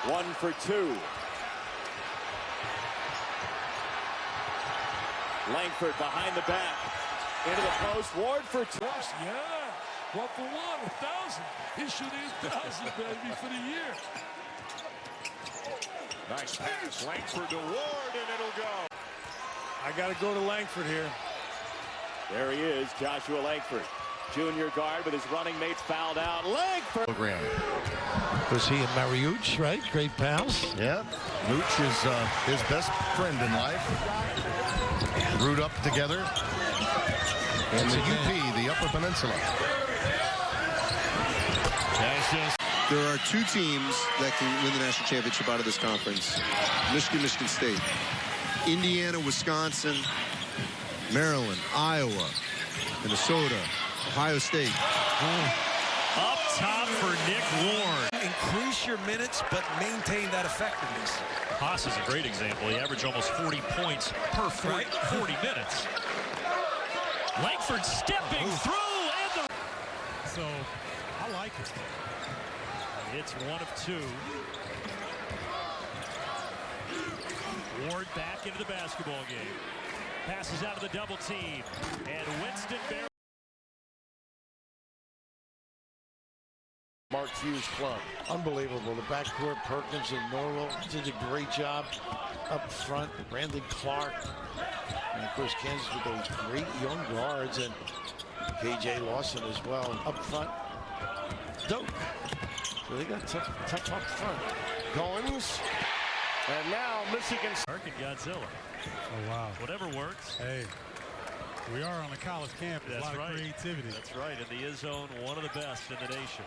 1 for 2. Langford behind the back. Into the post. Ward for 2. Yeah. 1 for 1, 1,000. He's shooting 1,000, baby, for the year. Nice pass. Langford to Ward, and it'll go. I got to go to Langford here. There he is, Joshua Langford. Junior guard with his running mates fouled out. Langford. Program. Was he and Mariucci, right? Great pals. Yeah. Mooch is his best friend in life. Brewed up together in the UP, the Upper Peninsula. There are 2 teams that can win the national championship out of this conference. Michigan, Michigan State. Indiana, Wisconsin, Maryland, Iowa, Minnesota, Ohio State. Up top for Nick Ward. Increase your minutes, but maintain that effectiveness. Haas is a great example. He averaged almost 40 points per 40 minutes. Langford stepping through, and So, I like it. it's 1 of 2. Ward back into the basketball game. Passes out of the double team. And Winston Barry. Mark Hughes club. Unbelievable. The backcourt, Perkins and Norwell did a great job up front. Brandon Clark. And, of course, Kansas with those great young guards. And K.J. Lawson as well. Up front, Doak. So they got tough up front. Goins. And now Michigan. Arkin Godzilla. Oh, wow. Whatever works. Hey, we are on a college campus. That's a lot right. of creativity. That's right. In the I-Zone, one of the best in the nation.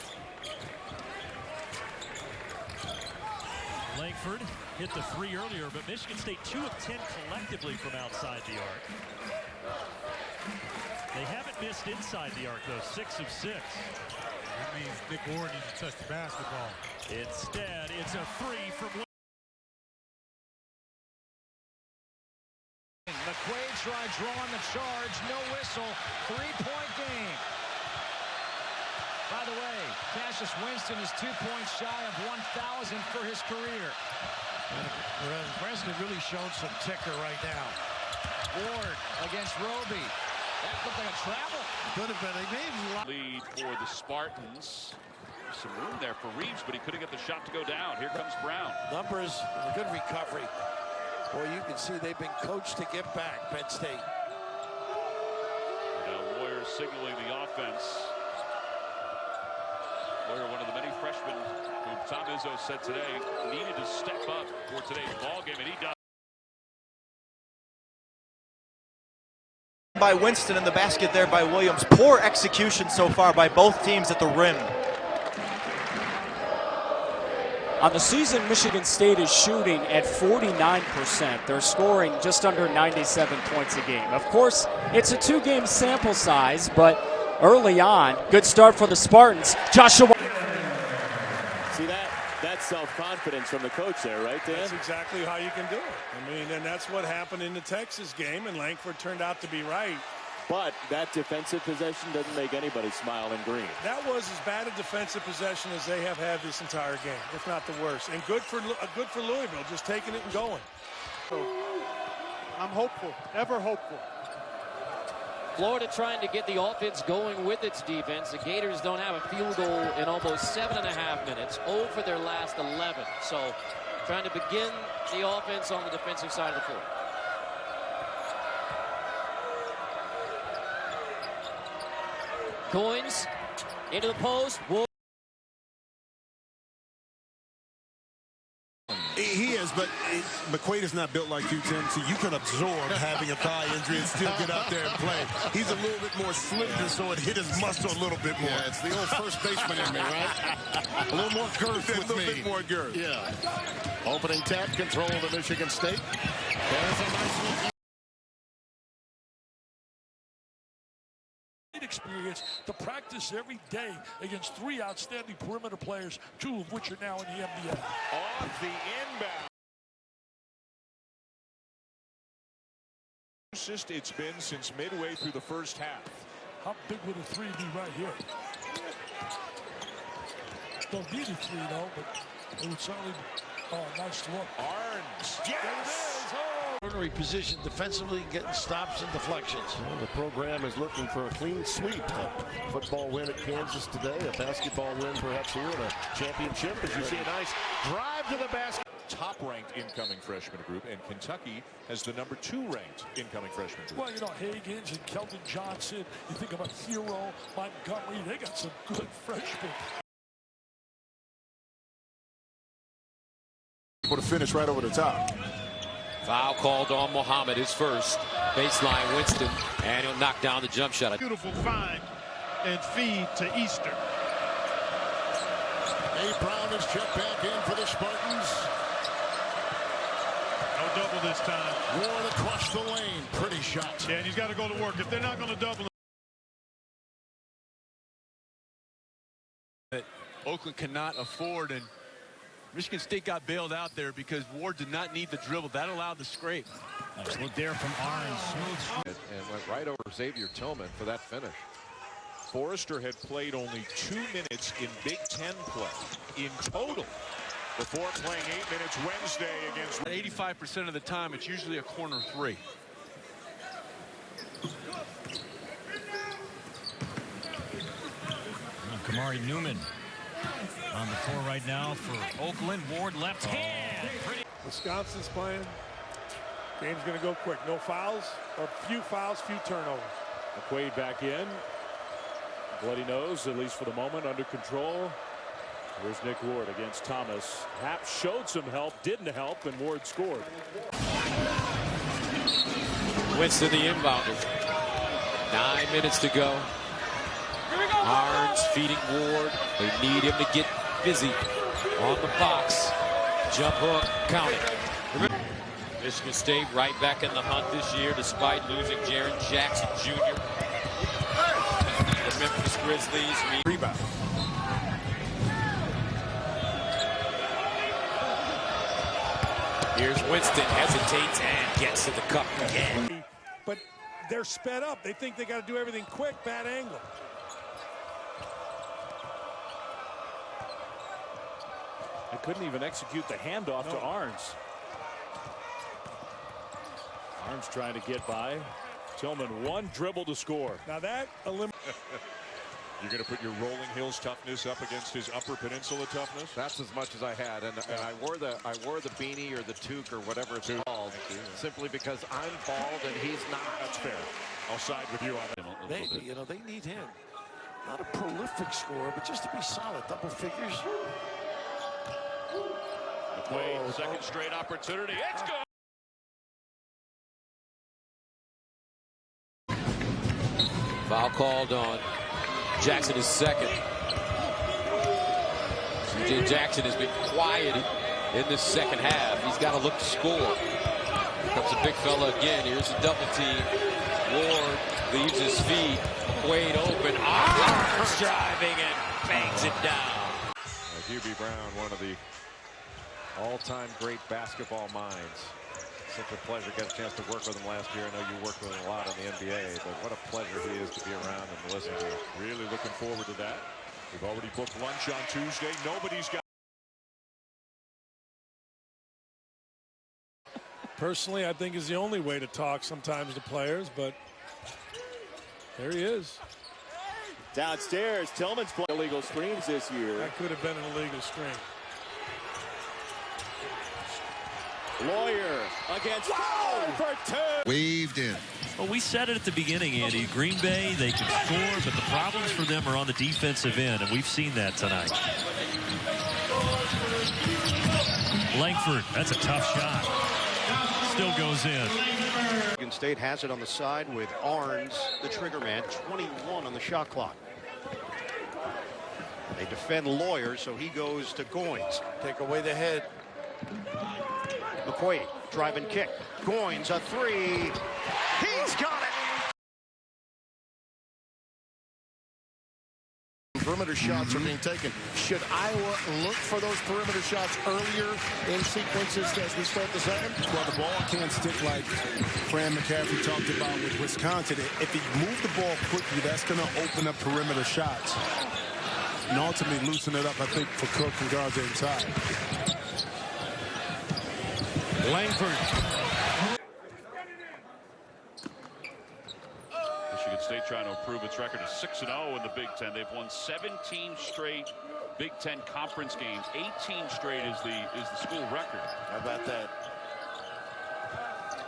Langford hit the 3 earlier, but Michigan State 2 of 10 collectively from outside the arc. They haven't missed inside the arc, though. 6 of 6. That means Nick Ward needs to touch the basketball. Instead, it's a 3 from McQuaid tried drawing the charge, no whistle, 3-point game. By the way, Cassius Winston is 2 points shy of 1,000 for his career. Nebraska really showed some ticker right now. Ward against Roby. That looked like a travel. Could have been. They made a lot. Lead for the Spartans. Some room there for Reeves, but he couldn't get the shot to go down. Here comes Brown. Numbers, a good recovery. Boy, you can see they've been coached to get back, Penn State. Now Warriors signaling the offense. Warrior, one of the many freshmen who Tom Izzo said today needed to step up for today's ball game, and he does. By Winston in the basket there by Williams. Poor execution so far by both teams at the rim. On the season, Michigan State is shooting at 49%. They're scoring just under 97 points a game. Of course, it's a 2-game sample size, but early on, good start for the Spartans. Joshua. See that? That's self-confidence from the coach there, right, Dan? That's exactly how you can do it. I mean, and that's what happened in the Texas game, and Langford turned out to be right. But that defensive possession doesn't make anybody smile in green. That was as bad a defensive possession as they have had this entire game, if not the worst. And good for Louisville, just taking it and going. So, I'm hopeful, ever hopeful. Florida trying to get the offense going with its defense. The Gators don't have a field goal in almost 7.5 minutes. 0 for their last 11. So trying to begin the offense on the defensive side of the floor. Coins into the post. He is, but McQuaid is not built like you, Tim, so you can absorb having a thigh injury and still get out there and play. He's a little bit more slender, so it hit his muscle a little bit more. Yeah, it's the old first baseman in me, right? A little more girth with me. A little bit more girth. Yeah. Opening tap, control to Michigan State. There's a nice one. Experience to practice every day against 3 outstanding perimeter players, 2 of which are now in the NBA. Off the inbound. It's been since midway through the first half. How big would a 3 be right here? Don't need a 3, though, but it would certainly nice look. Arns. Yes! Extraordinary position defensively, getting stops and deflections. Well, the program is looking for a clean sweep. A football win at Kansas today, a basketball win perhaps here, and a championship. As you see, a nice drive to the basket. Top-ranked incoming freshman group, and Kentucky has the number 2 ranked incoming freshman group. Well, you know, Higgins and Keldon Johnson, you think about Hero, Montgomery, they got some good freshmen. Able to finish right over the top. Foul called on Muhammad, his first. Baseline Winston, and he'll knock down the jump shot. Beautiful find and feed to Easter. Nate Brown is checked back in for the Spartans. No double this time. Ward across the lane. Pretty shot. Yeah, and he's got to go to work. If they're not going to double that Oakland cannot afford, and Michigan State got bailed out there because Ward did not need the dribble. That allowed the scrape. Nice look there from Arns. Smooth. And went right over Xavier Tillman for that finish. Forrester had played only 2 minutes in Big Ten play in total before playing 8 minutes Wednesday against. 85% of the time, it's usually a corner 3. Kamari Newman on the floor right now for Oakland. Ward left hand. Wisconsin's playing. Game's going to go quick. No fouls, or few fouls, few turnovers. McQuaid back in. Bloody nose, at least for the moment, under control. Here's Nick Ward against Thomas. Happ showed some help, didn't help, and Ward scored. Winston, the inbounder. 9 minutes to go. Arns feeding Ward. They need him to get busy on the box. Jump hook, count it. Michigan State right back in the hunt this year despite losing Jaren Jackson Jr. The Memphis Grizzlies rebound. Here's Winston, hesitates and gets to the cup again. But they're sped up. They think they got to do everything quick. Bad angle. They couldn't even execute the handoff to Arns. Arns trying to get by. Tillman, 1 dribble to score. Now that eliminates. You're going to put your Rolling Hills toughness up against his Upper Peninsula toughness? That's as much as I had, and I wore the beanie or the toque or whatever it's called, simply because I'm bald and he's not. That's fair. I'll side with you on that. Maybe, you know, they need him. Not a prolific scorer, but just to be solid. Double figures. McQuaid, second straight opportunity. It's good. Foul called on Jackson, is second. C.J. Jackson has been quiet in this second half. He's got to look to score. Here comes a big fella again. Here's a double team. Ward leaves his feet. McQuaid open. Arms driving and bangs it down. Hugh B. Brown, one of the all-time great basketball minds. Such a pleasure. Got a chance to work with him last year. I know you worked with him a lot in the NBA, but what a pleasure he is to be around and listen to. Really looking forward to that. We've already booked lunch on Tuesday. Nobody's got. Personally, I think is the only way to talk sometimes to players, but there he is. Downstairs, Tillman's playing illegal screens this year. That could have been an illegal screen. Lawyer against for 2. Waved in. Well, we said it at the beginning, Andy. Green Bay, they can score, but the problems for them are on the defensive end, and we've seen that tonight. Langford, that's a tough shot. Still goes in. Michigan State has it on the side with Arns, the trigger man, 21 on the shot clock. They defend Lawyer, so he goes to Goins. Take away the head. McQuaid, drive and kick. Goins, a 3. He's got it! Perimeter shots are being taken. Should Iowa look for those perimeter shots earlier in sequences as we start the second? Well, the ball can't stick like Fran McCaffrey talked about with Wisconsin. If you move the ball quickly, that's going to open up perimeter shots. and ultimately loosen it up, I think, for Cook and guards inside. Langford. Michigan State trying to improve its record to 6-0 in the Big Ten. They've won 17 straight Big Ten conference games. 18 straight is the school record. How about that?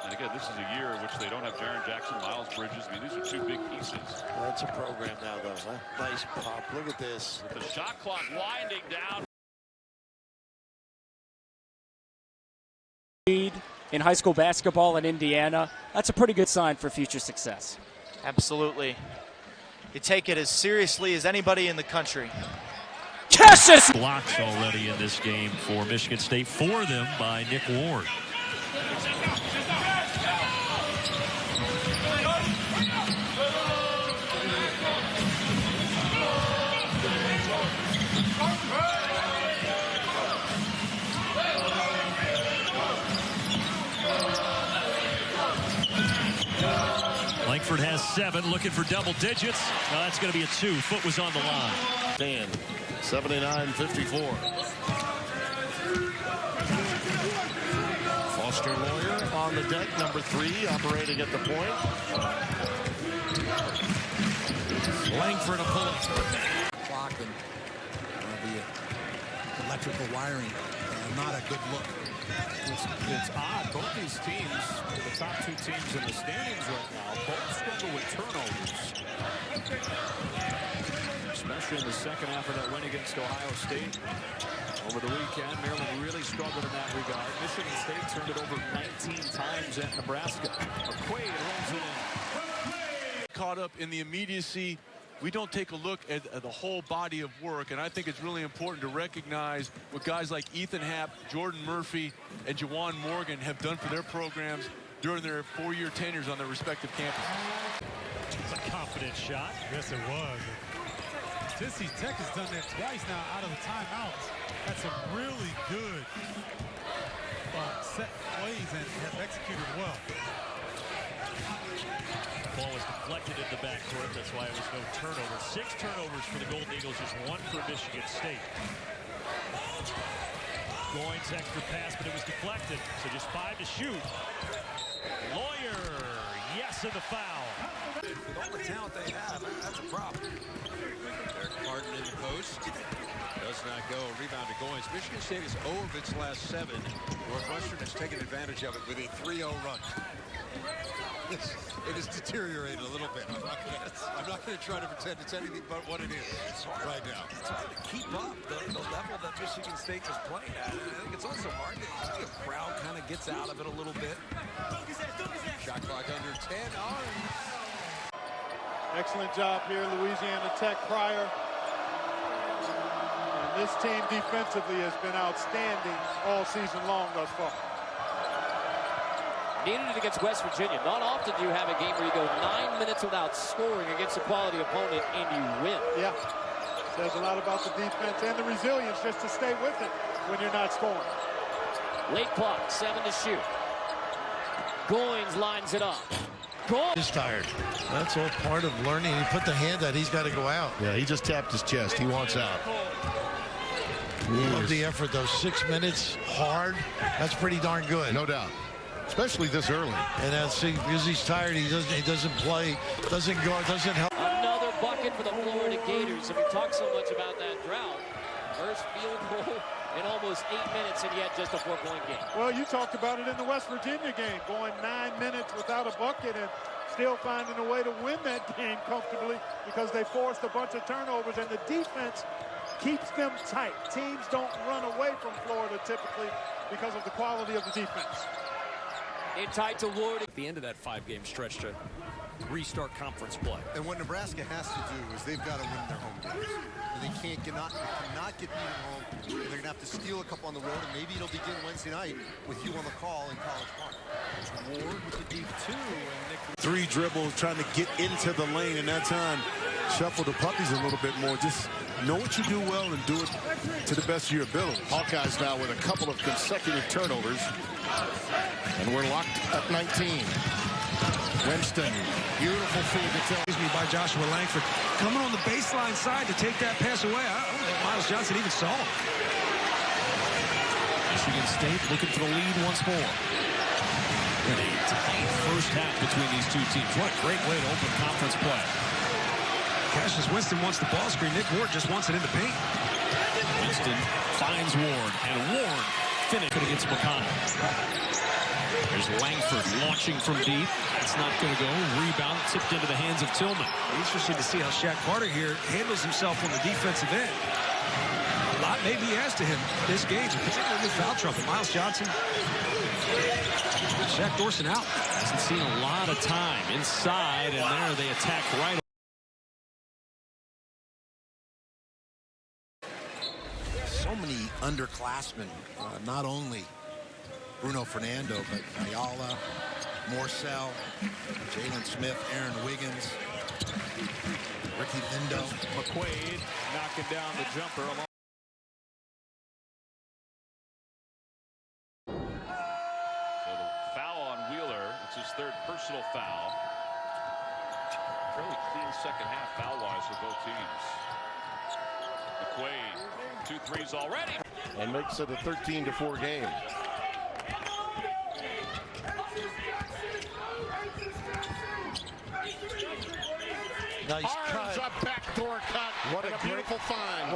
And again, this is a year in which they don't have Jaren Jackson, Miles Bridges. I mean, these are two big pieces. That's a program now, though. Huh? Nice pop. Look at this. With the shot clock winding down. In high school basketball in Indiana, that's a pretty good sign for future success. Absolutely. You take it as seriously as anybody in the country. Cassius! Blocks already in this game for Michigan State, 4 of them by Nick Ward. Langford has 7, looking for double digits. No, that's going to be a 2. Foot was on the line. Dan, 79-54. Foster Lawyer on the deck, number 3, operating at the point. Langford a pull-up. Clock and the electrical wiring, not a good look. It's odd. Both these teams, the top 2 teams in the standings right now, both struggle with turnovers. Especially in the second half of that win against Ohio State over the weekend. Maryland really struggled in that regard. Michigan State turned it over 19 times at Nebraska. McQuaid rolls it in. Caught up in the immediacy. We don't take a look at the whole body of work, and I think it's really important to recognize what guys like Ethan Happ, Jordan Murphy, and Jawan Morgan have done for their programs during their 4-year tenures on their respective campuses. It's a confident shot. Yes, it was. Tennessee Tech has done that twice now out of the timeouts. Had some really good set plays and have executed well. Ball was deflected in the backcourt. That's why it was no turnover. 6 turnovers for the Golden Eagles, just 1 for Michigan State. Goins extra pass, but it was deflected. So just 5 to shoot. Lawyer, yes, in the foul. With all the talent they have, that's a problem. Derek Martin in the post. Does not go. Rebound to Goins. Michigan State is 0 of its last 7. Northwestern has taken advantage of it with a 3-0 run. It has deteriorated a little bit. I'm not going to try to pretend it's anything but what it is right now. It's hard to keep up the level that Michigan State is playing at. I think it's also hard to see a crowd kind of gets out of it a little bit. Shot clock under 10. Excellent job here, Louisiana Tech prior. And this team defensively has been outstanding all season long thus far. Needed it against West Virginia. Not often do you have a game where you go 9 minutes without scoring against a quality opponent and you win. Yeah, says a lot about the defense and the resilience just to stay with it when you're not scoring. Late clock, 7 to shoot. Goins lines it up. He's tired. That's all part of learning. He put the hand out. He's got to go out. Yeah, he just tapped his chest. He wants out. Love the effort, though. 6 minutes, hard. That's pretty darn good. No doubt. Especially this early. And that's because he's tired. He doesn't play, doesn't guard, doesn't help. Another bucket for the Florida Gators. And we talk so much about that drought. First field goal in almost 8 minutes, and yet just a 4-point game. Well, you talked about it in the West Virginia game, going 9 minutes without a bucket and still finding a way to win that game comfortably because they forced a bunch of turnovers, and the defense keeps them tight. Teams don't run away from Florida typically because of the quality of the defense. In tight to Ward. At the end of that 5-game stretch to restart conference play. And what Nebraska has to do is they've got to win their home games. And they cannot get beat at home. And they're going to have to steal a couple on the road, and maybe it'll begin Wednesday night with you on the call in College Park. Ward with the deep 2. And Nick 3 dribbles, trying to get into the lane, and that time shuffle the puppies a little bit more. Just know what you do well and do it to the best of your ability. Hawkeyes now with a couple of consecutive turnovers. And we're locked at 19. Winston, beautiful feed to Tillman. Excuse me, by Joshua Langford. Coming on the baseline side to take that pass away. I don't think Miles Johnson even saw him. Michigan State looking for the lead once more. And a tight first half between these two teams. What a great way to open conference play. Cassius Winston wants the ball screen. Nick Ward just wants it in the paint. Winston finds Ward, and Ward finished against McConnell. There's Langford launching from deep. That's not going to go. Rebound tipped into the hands of Tillman. Interesting to see how Shaq Carter here handles himself on the defensive end. A lot may be asked to him this game, particularly with foul trouble. Miles Johnson, Shaq Dorson out. Hasn't seen a lot of time inside, and there they attack right. So many underclassmen, not only Bruno Fernando, but Ayala, Morsell, Jalen Smith, Aaron Wiggins, Ricky Lindo. McQuaid knocking down the jumper. So the foul on Wheeler. It's his third personal foul. Fairly clean second half foul-wise for both teams. McQuaid, 2 threes already. And makes it a 13-4 game. Nice Arms cut. a backdoor cut. What a beautiful find.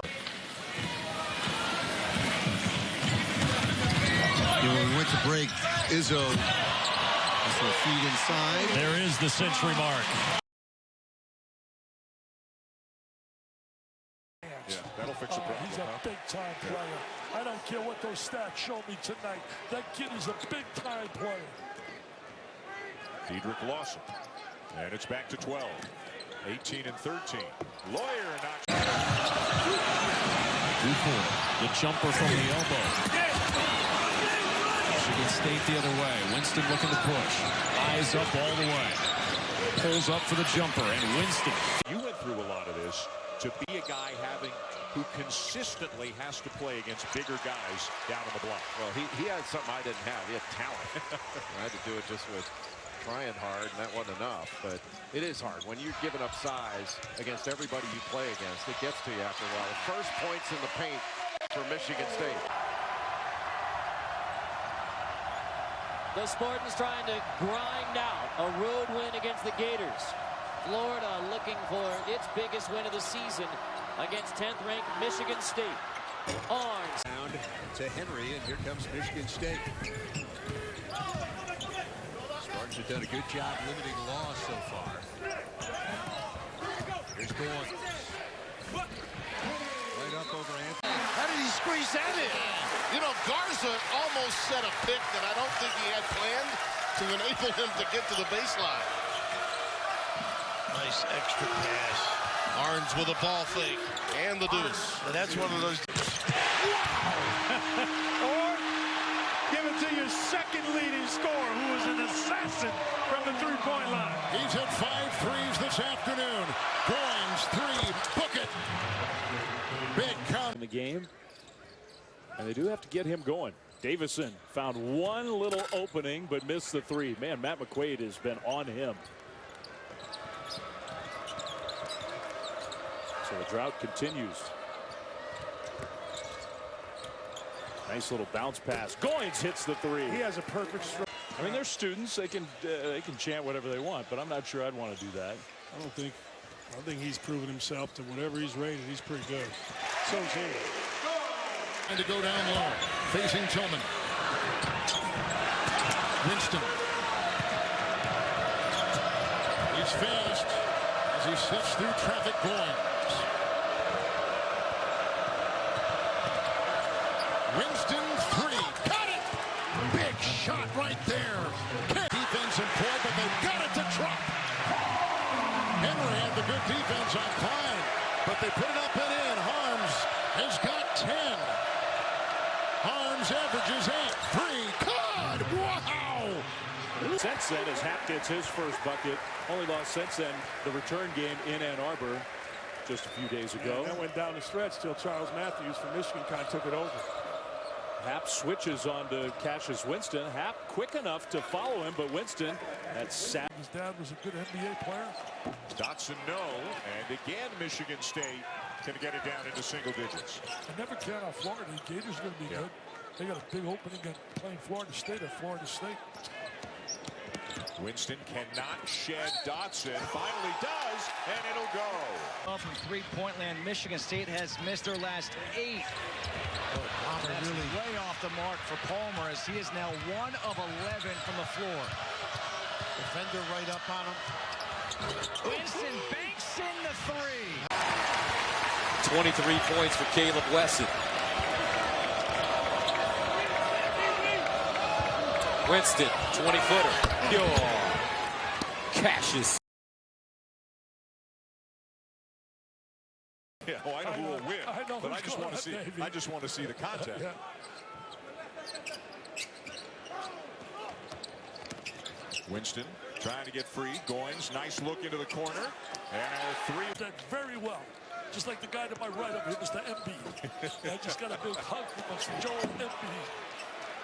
When we went to break, Izzo has their feet inside. There is the century mark. Yeah, that'll fix the problem. He's a big-time player. I don't care what those stats show me tonight. That kid is a big-time player. Dedrick Lawson. And it's back to 12. 18 and 13. Lawyer knocks. 2-4. The jumper from the elbow. Michigan State the other way. Winston looking to push. Eyes up all the way. Pulls up for the jumper, and Winston. You went through a lot of this to be a guy who consistently has to play against bigger guys down on the block. Well, he had something I didn't have. He had talent. I had to do it just with trying hard, and that wasn't enough. But it is hard when you're giving up size against everybody you play against. It gets to you after a while. The first points in the paint for Michigan State. The Spartans trying to grind out a road win against the Gators. Florida looking for its biggest win of the season against 10th-ranked Michigan State. Arns. Down to Henry, and here comes Michigan State. Spartans have done a good job limiting loss so far. Here's Goins. Right up over Anthony. How did he squeeze that in? You know, Garza almost set a pick that I don't think he had planned to enable him to get to the baseline. Nice extra pass. Arns with a ball fake and the deuce. And that's one of those. Or give it to your second leading scorer, who is an assassin from the three-point line. He's hit 5 threes this afternoon. Goins, 3, book it. Big count in the game, and they do have to get him going. Davison found one little opening, but missed the 3. Man, Matt McQuaid has been on him. So the drought continues. Nice little bounce pass. Goins hits the 3. He has a perfect stroke. I mean, they're students. They can chant whatever they want, but I'm not sure I'd want to do that. I think he's proven himself to whatever he's rated. He's pretty good. So's he. And to go down low, facing Tillman. Winston. He's fast as he sifts through traffic. Goins. Winston, 3. Got it! Big shot right there. Defense employed, but they've got it to drop. Henry had the good defense on Klein, but they put it up and in. Harms has got 10. Harms averages 8. 3. Good! Wow! Since then, as Hap gets his first bucket, only lost since then the return game in Ann Arbor just a few days ago. And that went down the stretch till Charles Matthews from Michigan kind of took it over. Happ switches on to Cassius Winston. Happ quick enough to follow him, but Winston, that's sad. His dad was a good NBA player. Dotson, no. And again, Michigan State can get it down into single digits. I never count on Florida. The Gators are going to be good. They got a big opening playing Florida State at Florida State. Winston cannot shed Dotson. Finally does, and it'll go. Well, from three-point land, Michigan State has missed their last 8. That's really way off the mark for Palmer, as he is now 1 of 11 from the floor. Defender right up on him. Winston banks in the 3. 23 points for Caleb Wesson. Winston, 20-footer. Cassius. Yeah, well, I know who will win, but I just want to see the contact. Winston trying to get free. Goins, nice look into the corner. And a 3. Did very well. Just like the guy to my right of him, Mr. MB. I just got a big hug from Joel MB.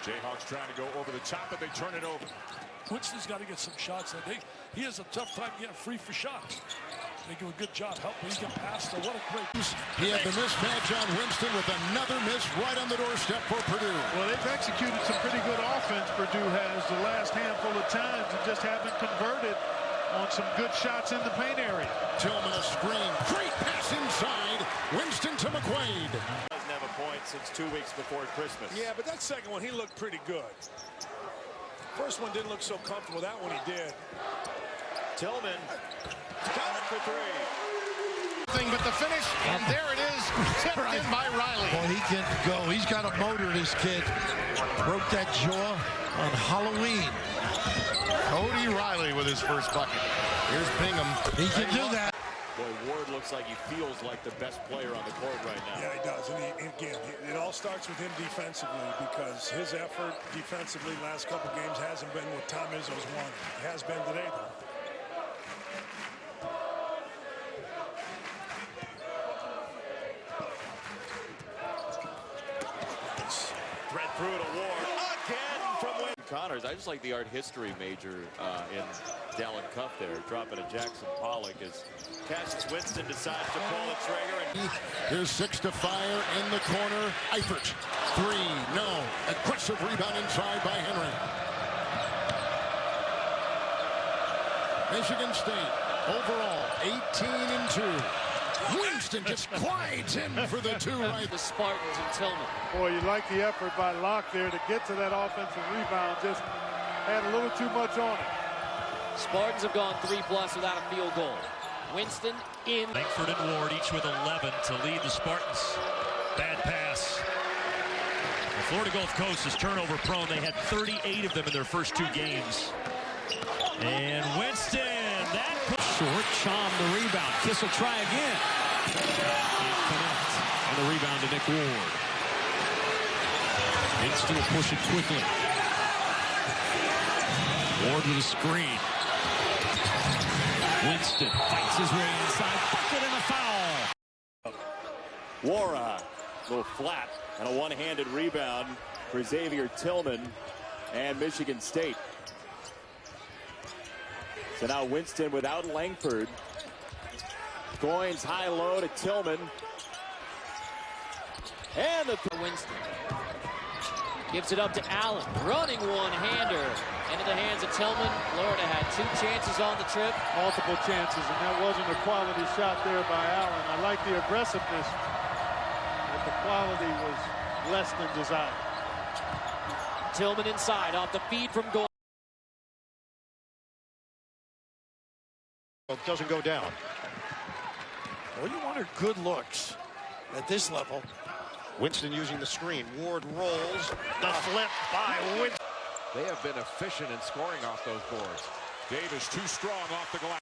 Jayhawks trying to go over the top, but they turn it over. Winston's got to get some shots. He has a tough time getting free for shots. They do a good job helping. He can pass. So what a great. He had the mismatch on Winston with another miss right on the doorstep for Purdue. Well, they've executed some pretty good offense, Purdue has, the last handful of times, and just haven't converted on some good shots in the paint area. Tillman a screen. Great pass inside. Winston to McQuaid. Doesn't have a point since 2 weeks before Christmas. Yeah, but that second one, he looked pretty good. First one didn't look so comfortable. That one he did. Tillman got it for 3. But the finish, and there it is, tipped in by Riley. Boy, he can go. He's got a motor, this kid. Broke that jaw on Halloween. Cody Riley with his first bucket. Here's Bingham. He can do that. Boy, Ward looks like he feels like the best player on the court right now. Yeah, he does. And again, it all starts with him defensively, because his effort defensively last couple games hasn't been what Tom Izzo's wanted. It has been today, though. Thread through to Ward again from Connors. I just like the art history major in Dallin Cuff there, dropping a Jackson Pollock as Cassius Winston decides to pull the trigger. And here's 6 to fire in the corner. Eifert, 3, no. Aggressive rebound inside by Henry. Michigan State overall 18-2. Winston just quiets him for the 2 right. The Spartans and Tillman. Boy, you like the effort by Locke there to get to that offensive rebound. Just had a little too much on it. Spartans have gone 3+ without a field goal. Winston in. Langford and Ward each with 11 to lead the Spartans. Bad pass. The Florida Gulf Coast is turnover prone. They had 38 of them in their first 2 games. And Winston, that short, Chom the rebound. Kiss will try again. And the rebound to Nick Ward. Winston will push it quickly. Ward with a screen. Winston fights his way inside. Bucket and a foul. Wara, a little flat, and a one-handed rebound for Xavier Tillman and Michigan State. So now Winston without Langford. Goins high-low to Tillman. And the Winston gives it up to Allen. Running one-hander into the hands of Tillman. Florida had 2 chances on the trip. Multiple chances, and that wasn't a quality shot there by Allen. I like the aggressiveness, but the quality was less than desired. Tillman inside off the feed from Goins. Doesn't go down. All you want are good looks at this level. Winston using the screen. Ward rolls. The flip by Winston. They have been efficient in scoring off those boards. Davis too strong off the glass.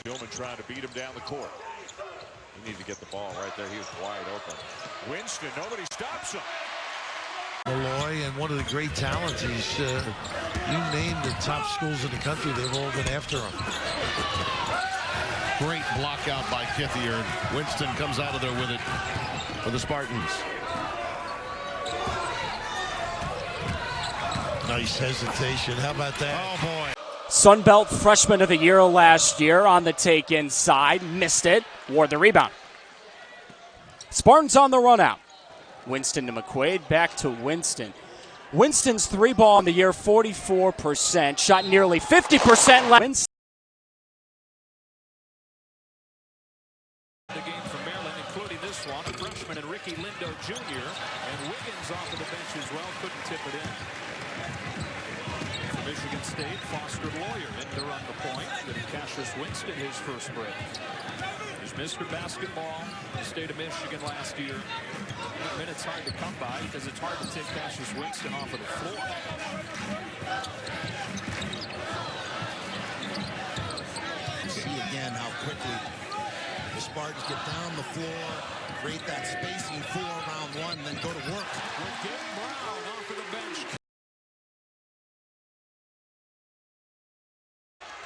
Tillman trying to beat him down the court. He needs to get the ball right there. He was wide open. Winston, nobody stops him. Malloy, and one of the great talents. He's, you name the top schools in the country, they've all been after him. Great block out by Kithier. Winston comes out of there with it for the Spartans. Nice hesitation. How about that? Oh, boy. Sunbelt Freshman of the Year last year on the take inside. Missed it. Ward the rebound. Spartans on the run out. Winston to McQuaid. Back to Winston. Winston's 3-ball in the year, 44%. Shot nearly 50% left. The game for Maryland, including this one, a freshman and Ricky Lindo Jr. And Wiggins off of the bench as well. Couldn't tip it in. For Michigan State, Foster Lawyer in to run the point. Giving Cassius Winston his first break. He's Mr. Basketball in the state of Michigan last year. Minutes hard to come by because it's hard to take Cassius Winston off of the floor. See again how quickly the Spartans get down the floor, create that spacing for round one, then go to work. With Gabe Brown off of the bench.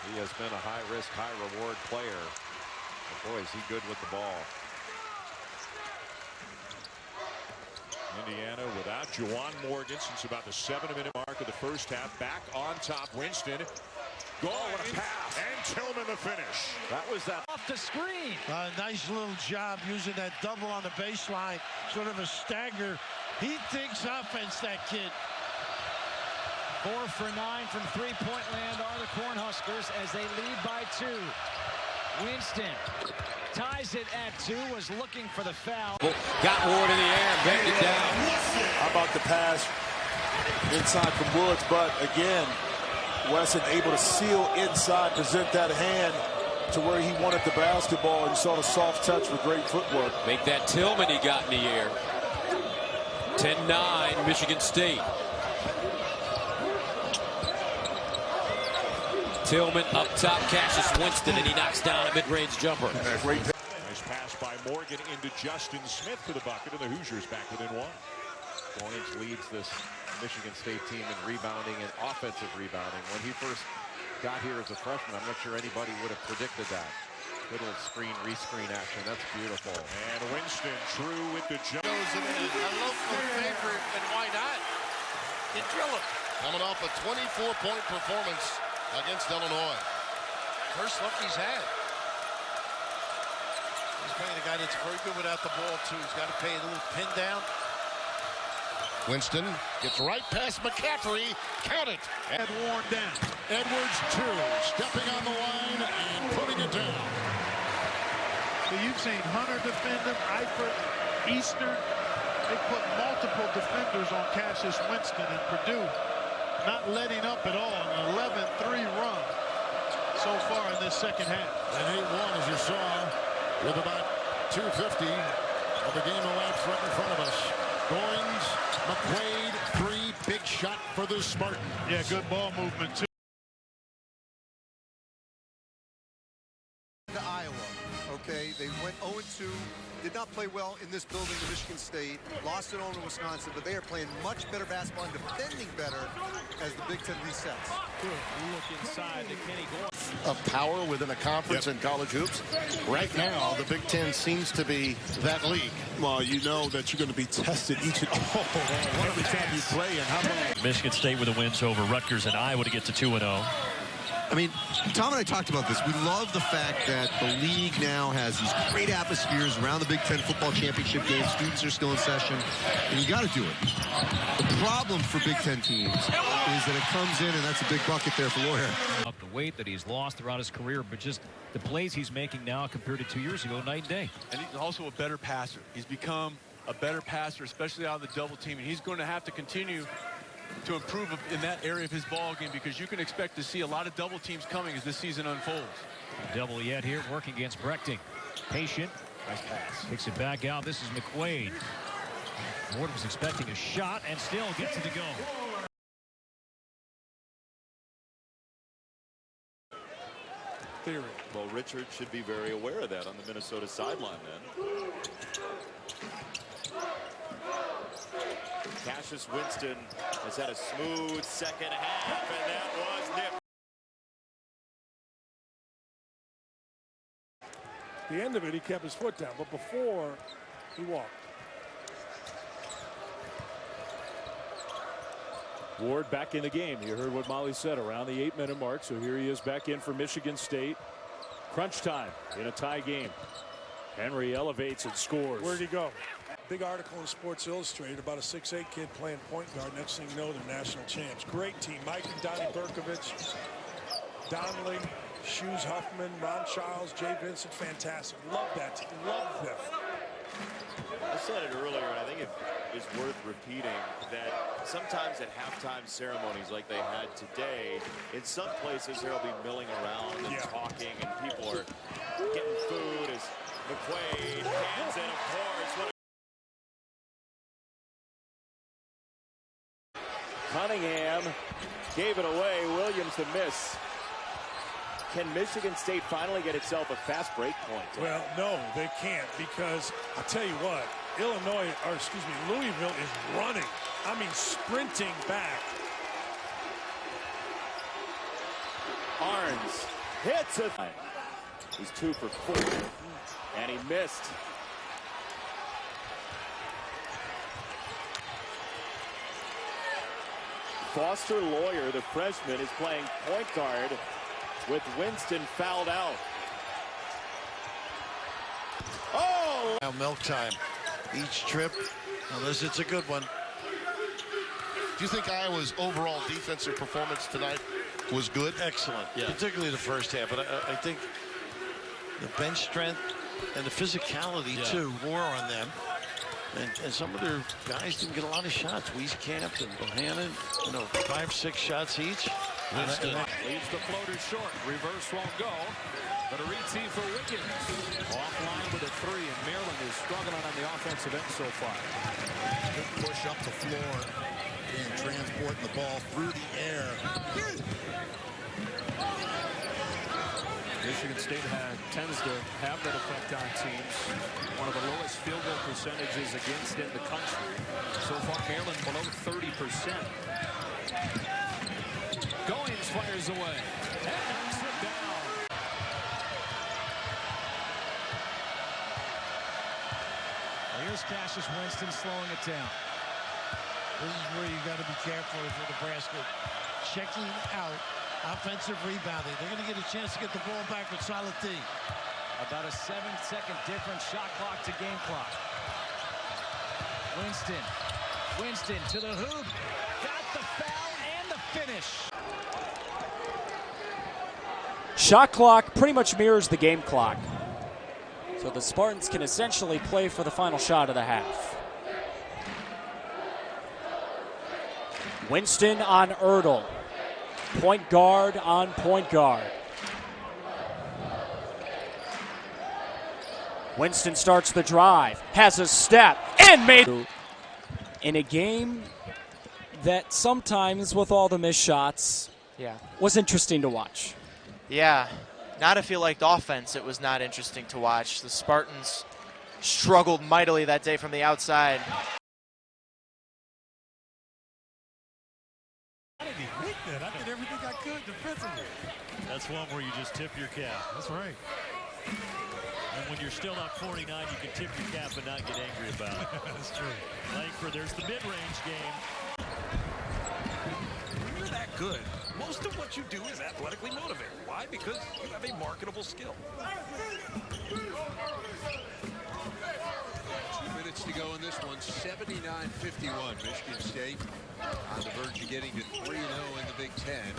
He has been a high-risk, high-reward player. But boy, is he good with the ball. Indiana without Juwan Morgan since about the 7-minute mark of the first half. Back on top, Winston. Going, what a pass. And Tillman the finish. That was that. Off the screen. Nice little job using that double on the baseline. Sort of a stagger. He thinks offense, that kid. 4 for 9 from three-point land are the Cornhuskers as they lead by 2. Winston ties it at 2, was looking for the foul. Got Ward in the air, banged it down. How about the pass inside from Woods? But again, Wesson able to seal inside, present that hand to where he wanted the basketball, and you saw the soft touch with great footwork. Make that Tillman he got in the air. 10-9 Michigan State. Tillman up top, Cassius Winston, and he knocks down a mid-range jumper. Nice pass by Morgan into Justin Smith for the bucket, and the Hoosiers back within 1. Goins leads this Michigan State team in rebounding and offensive rebounding. When he first got here as a freshman, I'm not sure anybody would have predicted that. Good little screen, rescreen action. That's beautiful. And Winston true with the jump. Goes him in. A local favorite, and why not? You drill him. Coming off a 24-point performance against Illinois. First look he's had. He's playing a guy that's very good without the ball, too. He's got to pay a little pin down. Winston gets right past McCaffrey. Count it. Had worn down. Edwards, 2, stepping on the line and putting it down. So you've seen Hunter defend him, Eifert, Eastern. They put multiple defenders on Cassius Winston, and Purdue not letting up at all. An 11-3 run so far in this second half. And 8-1, as you saw, with about 2:50 of the game elapsed right in front of us. Goins, McQuaid, 3, big shot for the Spartans. Yeah, good ball movement, too. To Iowa, okay? They went 0-2, did not play well in this building to Michigan State, lost at home to Wisconsin, but they are playing much better basketball and defending better as the Big Ten resets. Good look inside to Kenny Gore. Of power within a conference in college hoops. Right now, the Big Ten seems to be that league. Well, you know that you're going to be tested each and every time you play. And how about Michigan State with the wins over Rutgers and Iowa to get to 2-0. I mean, Tom and I talked about this. We love the fact that the league now has these great atmospheres around the Big Ten football championship game. Students are still in session, and you got to do it. The problem for Big Ten teams is that it comes in, and that's a big bucket there for Lawyer. Up the weight that he's lost throughout his career, but just the plays he's making now compared to 2 years ago, night and day. And he's also a better passer. He's become a better passer, especially out of the double team, and he's going to have to continue to improve in that area of his ball game, because you can expect to see a lot of double teams coming as this season unfolds. Double yet here, working against Brechting. Patient. Nice pass. Kicks it back out. This is McQuaid. Ward was expecting a shot and still gets it to go. Theory. Well, Richard should be very aware of that on the Minnesota sideline then. Cassius Winston has had a smooth second half, and that was nipped. the end of it, he kept his foot down, but before, he walked. Ward back in the game. You heard what Molly said, around the 8-minute mark. So here he is back in for Michigan State. Crunch time in a tie game. Henry elevates and scores. Where'd he go? Big article in Sports Illustrated about a 6'8" kid playing point guard. Next thing you know, they're national champs. Great team. Mike and Donnie Berkovich, Donnelly, Shoes Huffman, Ron Charles, Jay Vincent. Fantastic. Love that team. Love them. I said it earlier, and I think it is worth repeating that sometimes at halftime ceremonies like they had today, in some places they'll be milling around and talking, and people are getting food as McQuaid hands in, of course. Cunningham gave it away. Williams the miss. Can Michigan State finally get itself a fast break point? Well, no, they can't, because I'll tell you what, Louisville is running. I mean, sprinting back. Arns hits it. He's 2 for 4, and he missed. Foster Lawyer, the freshman, is playing point guard with Winston fouled out. Oh! Now milk time. Each trip, unless it's a good one. Do you think Iowa's overall defensive performance tonight was good? Excellent, particularly the first half. But I think the bench strength and the physicality, too, wore on them. And some of their guys didn't get a lot of shots. Wieskamp and Bohannon, 5-6 shots each. Winston leaves the floater short. Reverse won't go. But a retee for Wiggins. Offline with a 3, and Maryland is struggling on the offensive end so far. Good push up the floor and transporting the ball through the air. Michigan State tends to have that effect on teams. One of the lowest field goal percentages against in the country. So far, Maryland below 30%. Goins fires away. And knocks it down. Here's Cassius Winston slowing it down. This is where you got to be careful for Nebraska. Checking out offensive rebounding. They're going to get a chance to get the ball back with solid D. About a 7-second difference, shot clock to game clock. Winston to the hoop. Got the foul and the finish. Shot clock pretty much mirrors the game clock. So the Spartans can essentially play for the final shot of the half. Winston on Ertl. Point guard on point guard. Winston starts the drive, has a step, and made in a game that sometimes, with all the missed shots, was interesting to watch. Yeah, not if you liked offense, it was not interesting to watch. The Spartans struggled mightily that day from the outside. I didn't even think that. I did everything I could defensively. That's one where you just tip your cap. That's right. And when you're still up 49, you can tip your cap and not get angry about it. That's true. Langford, there's the mid-range game. When you're that good, most of what you do is athletically motivated. Why? Because you have a marketable skill. 2 minutes to go in this one. 79-51. Michigan State on the verge of getting to 3-0 in the Big Ten.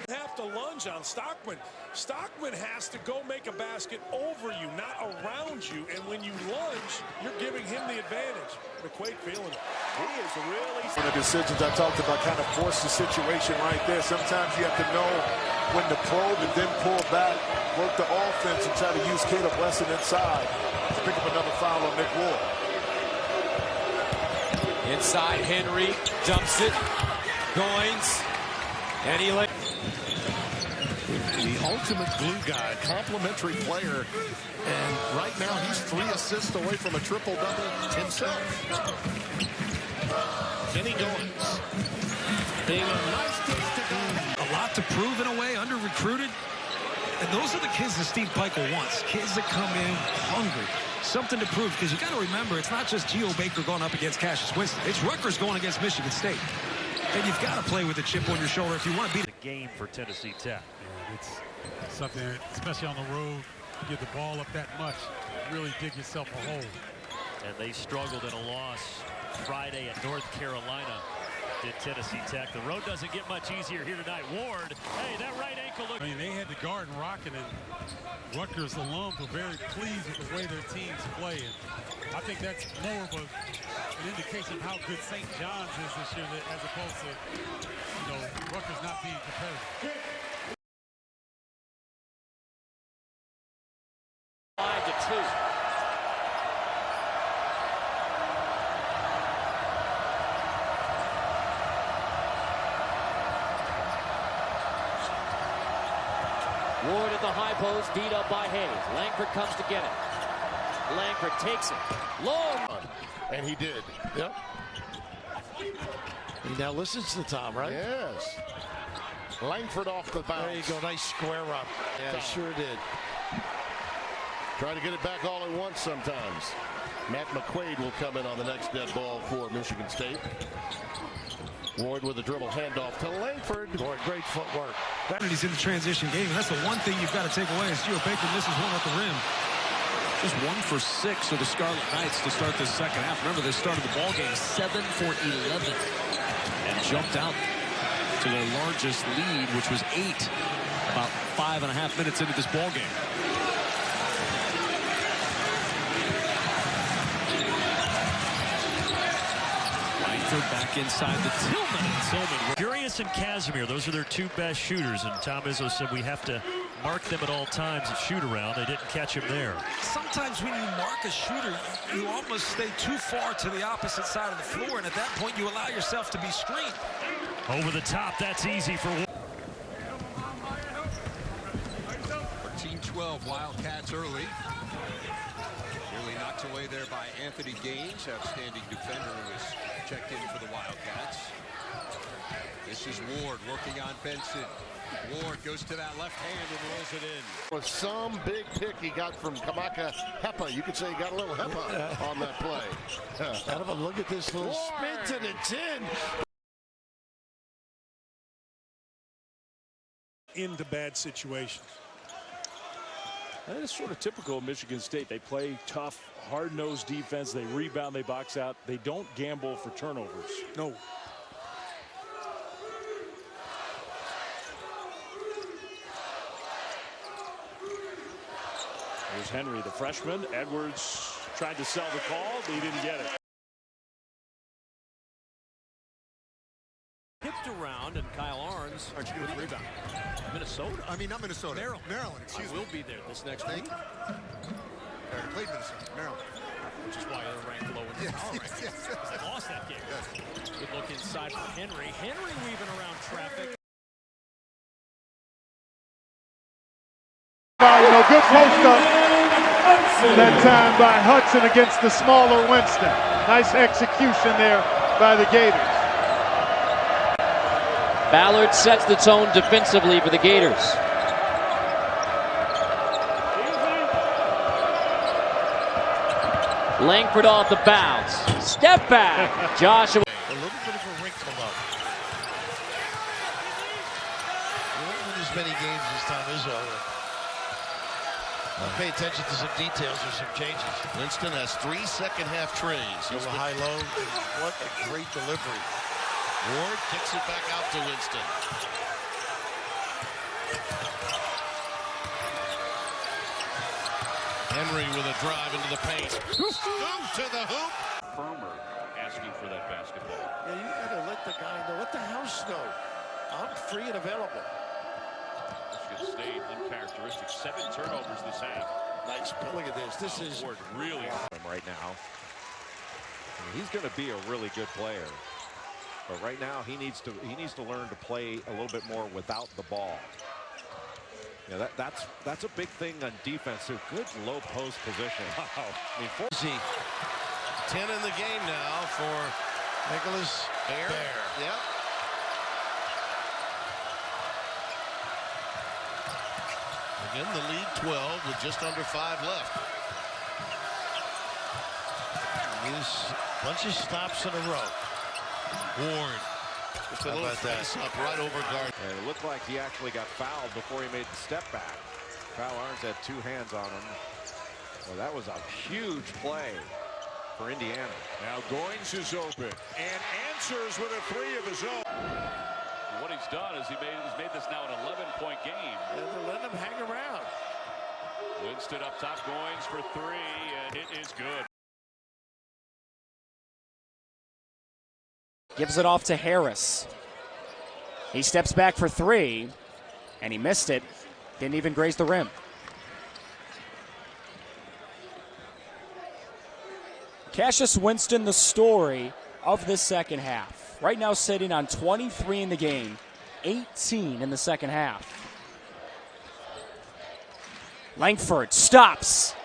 Have to lunge on Stockman. Stockman has to go make a basket over you, not around you. And when you lunge, you're giving him the advantage. McQuaid feeling it. He is really... The decisions I talked about kind of force the situation right there. Sometimes you have to know when to probe and then pull back, work the offense, and try to use Caleb Wesson inside to pick up another foul on Nick Ward. Inside, Henry dumps it. Goins. And he let the ultimate glue guy, complimentary player, and right now he's 3 assists away from a triple-double himself. Kenny Goins. A lot to prove in a way, under-recruited. And those are the kids that Steve Pikiell wants. Kids that come in hungry. Something to prove. Because you got to remember, it's not just Geo Baker going up against Cassius Winston. It's Rutgers going against Michigan State. And you've got to play with a chip on your shoulder if you want to beat the game for Tennessee Tech. Yeah, it's something, especially on the road, you get the ball up that much, really dig yourself a hole. And they struggled in a loss Friday at North Carolina. Did Tennessee Tech. The road doesn't get much easier here tonight. Ward, hey, that right ankle look. I mean, they had the guard rocking, and Rutgers alums were very pleased with the way their teams play. And I think that's more of an indication of how good St. John's is this year, as opposed to, you know, Rutgers not being competitive. 5-2. Ward at the high post, beat up by Hayes. Langford comes to get it. Langford takes it. Long. And he did. Yep. He now listens to Tom, right? Yes. Langford off the bounce. There you go. Nice square up. Yeah, sure did. Try to get it back all at once sometimes. Matt McQuaid will come in on the next dead ball for Michigan State. Ward with a dribble handoff to Langford. Boy, great footwork. He's in the transition game, and that's the one thing you've got to take away is Geo Baker misses one at the rim. Just 1 for 6 for the Scarlet Knights to start this second half. Remember, they started the ball game 7 for 11 and jumped out to their largest lead, which was 8 about 5.5 minutes into this ball game. Back inside the Tillman. Furious and Casimir, those are their two best shooters, and Tom Izzo said we have to mark them at all times at shoot-around. They didn't catch him there. Sometimes when you mark a shooter, you almost stay too far to the opposite side of the floor, and at that point you allow yourself to be screened. Over the top, that's easy for 14-12 Wildcats early. Nearly knocked away there by Anthony Gaines, outstanding defender who was checked in for the Wildcats. This is Ward working on Benson. Ward goes to that left hand and rolls it in. With some big pick he got from Kamaka Hepa. You could say he got a little Hepa on that play. Out of a look at this little spin to the 10. Into bad situations. And it's sort of typical of Michigan State. They play tough, hard-nosed defense. They rebound, they box out. They don't gamble for turnovers. No. There's Henry, the freshman. Edwards tried to sell the call, but he didn't get it. hipped around, and Kyle Arns. Aren't you doing the rebound? Minnesota? I mean, not Minnesota. Maryland, excuse me. Will be there this next week. Played Minnesota, Maryland. Which is why they're ranked low in the power rankings. They lost that game. Good look inside for Henry. Henry weaving around traffic. Good post up that time by Hudson against the smaller Winston. Nice execution there by the Gators. Ballard sets the tone defensively for the Gators. Langford off the bounce. Step back. Joshua. A little bit of a wrinkle up. You won't win as many games as Tom Izzo. Pay attention to some details or some changes. Winston has 3 second-half treys. He's a high-low. What a great delivery. Ward kicks it back out to Winston. Henry with a drive into the paint. Scoop to the hoop. Firmer asking for that basketball. Yeah, you gotta let the guy know. Let the house know. I'm free and available. Michigan State uncharacteristic. 7 turnovers this half. Nice. Look at this. This is Ward really right now. He's going to be a really good player. But right now he needs to learn to play a little bit more without the ball. Yeah, that's a big thing on defense. A good low post position. Wow. I mean, 10 in the game now for Nicholas Bear. Yep. Michigan. The lead 12 with just under 5 left. Here's a bunch of stops in a row. Ward. Just a little face up right over guard. And it looked like he actually got fouled before he made the step back. Kyle Arns had 2 hands on him. Well, that was a huge play for Indiana. Now Goins is open and answers with a 3 of his own. What he's done is he's made this now an 11-point game. And they're letting him hang around. Winston up top, Goins for 3, and it is good. Gives it off to Harris. He steps back for 3, and he missed it. Didn't even graze the rim. Cassius Winston, the story of the second half. Right now sitting on 23 in the game, 18 in the second half. Langford stops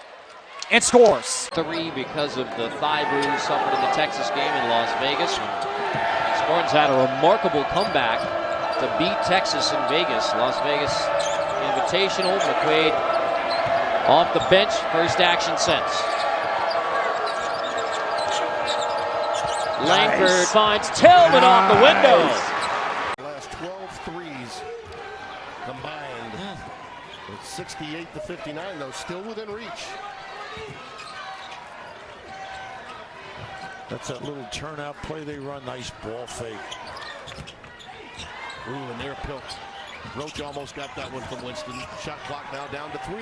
and scores. 3 because of the thigh bruise suffered in the Texas game in Las Vegas. Spartans had a remarkable comeback to beat Texas in Vegas. Las Vegas Invitational. McQuaid off the bench, first action since. Langford finds Tillman off the window. Last 12 threes combined. It's 68 to 59, though, still within reach. That's that little turnout play they run. Nice ball fake. Ooh, and there Pilks. Roach almost got that one from Winston. Shot clock now down to 3.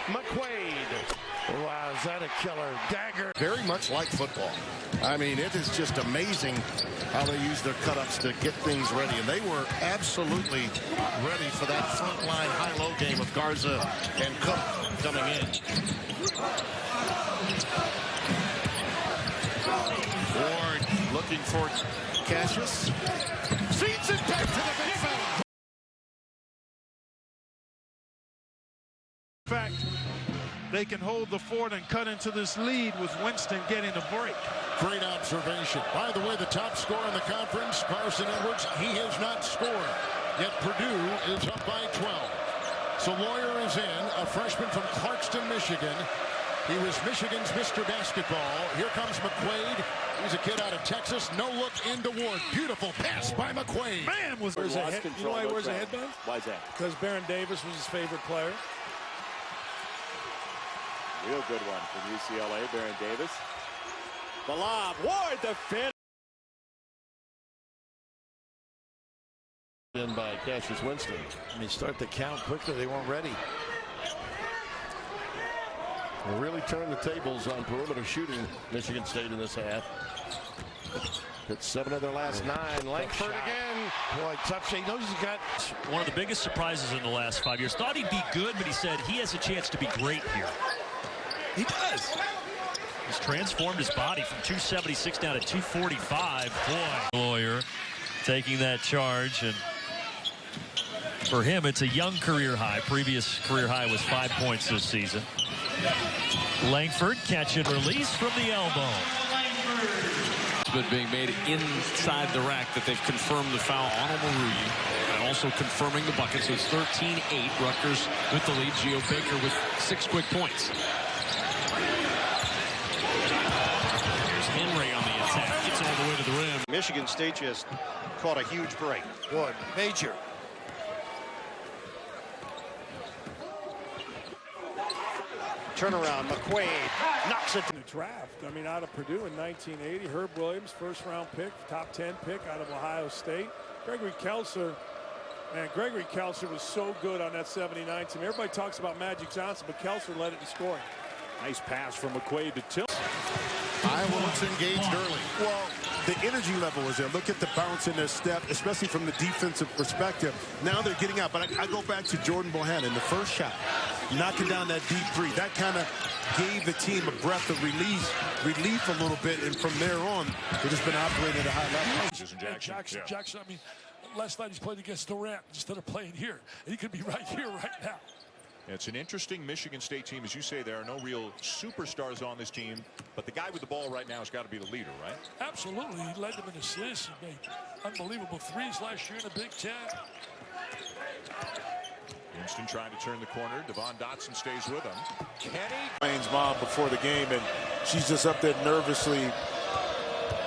McQuaid. Wow, is that a killer? Dagger. Very much like football. I mean, it is just amazing how they use their cut-ups to get things ready. And they were absolutely ready for that front-line high-low game of Garza and Cook coming in. Ward looking for Cassius. Feeds it back to the defense. In fact, they can hold the fort and cut into this lead with Winston getting a break. Great observation. By the way, the top scorer in the conference, Carson Edwards, he has not scored. Yet Purdue is up by 12. So Lawyer is in, a freshman from Clarkston, Michigan. He was Michigan's Mr. Basketball. Here comes McQuaid. He's a kid out of Texas. No look into Ward. Beautiful pass by McQuaid. Man, was Lost you know why he wears a control. headband? Why is that? Because Baron Davis was his favorite player. Real good one from UCLA, Baron Davis. The lob, Ward, the finish. In by Cassius Winston. And they start to count quickly. They weren't ready. They really turned the tables on perimeter shooting, Michigan State in this half. Hit 7 of their last 9. Langford again. Boy, tough shot. He knows he's got one of the biggest surprises in the last 5 years. Thought he'd be good, but he said he has a chance to be great here. He does. He's transformed his body from 276 down to 245. Boy, Lawyer taking that charge, and for him, it's a young career high. Previous career high was 5 points this season. Langford catch and release from the elbow. But being made inside the rack that they've confirmed the foul on Omoruyi and also confirming the bucket. So it's 13-8. Rutgers with the lead. Geo Baker with 6 quick points. Here's Henry on the attack. Gets all the way to the rim. Michigan State just caught a huge break. Boy, major. Turnaround, McQuaid knocks it. In the draft, I mean, out of Purdue in 1980, Herb Williams, first-round pick, top 10 pick out of Ohio State. Gregory Kelser, man, Gregory Kelser was so good on that 79 team. Everybody talks about Magic Johnson, but Kelser led it in scoring. Nice pass from McQuaid to Till. Iowa looks engaged early. Well, the energy level is there. Look at the bounce in their step, especially from the defensive perspective. Now they're getting out. But I go back to Jordan Bohannon, the first shot, knocking down that deep 3. That kind of gave the team a breath of relief a little bit. And from there on, they've just been operating at a high level. Jackson, I mean, last night he's played against Durant instead of playing here. And he could be right here, right now. It's an interesting Michigan State team. As you say, there are no real superstars on this team, but the guy with the ball right now has got to be the leader, right? Absolutely. He led them in assists. He made unbelievable threes last year in the Big Ten. Winston trying to turn the corner. Devon Dotson stays with him. Kenny. Wayne's mom before the game, and she's just up there nervously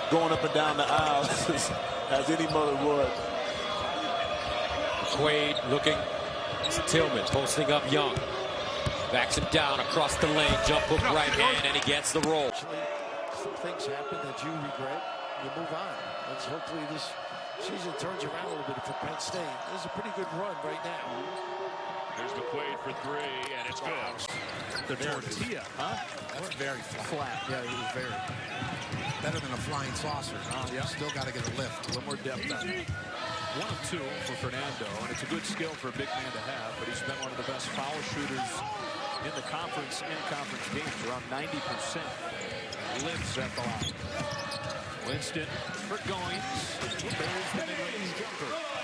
going up and down the aisle as any mother would. McQuaid looking. It's Tillman posting up Young. Backs him down across the lane. Jump hook right hand, and he gets the roll. Some things happen that you regret. You move on. Let's hopefully this season turns around a little bit for Penn State. This is a pretty good run right now. There's McQuaid for three, and it's good. The tortilla, huh? That's very flat. Yeah, it was very. Better than a flying saucer. Yeah. Still got to get a lift. A little more depth on it. 1 of 2 for Fernando, and it's a good skill for a big man to have, but he's been one of the best foul shooters in the conference, in conference games, around 90%. Lives at the line. Winston for Goings. There's the mid-range jumper.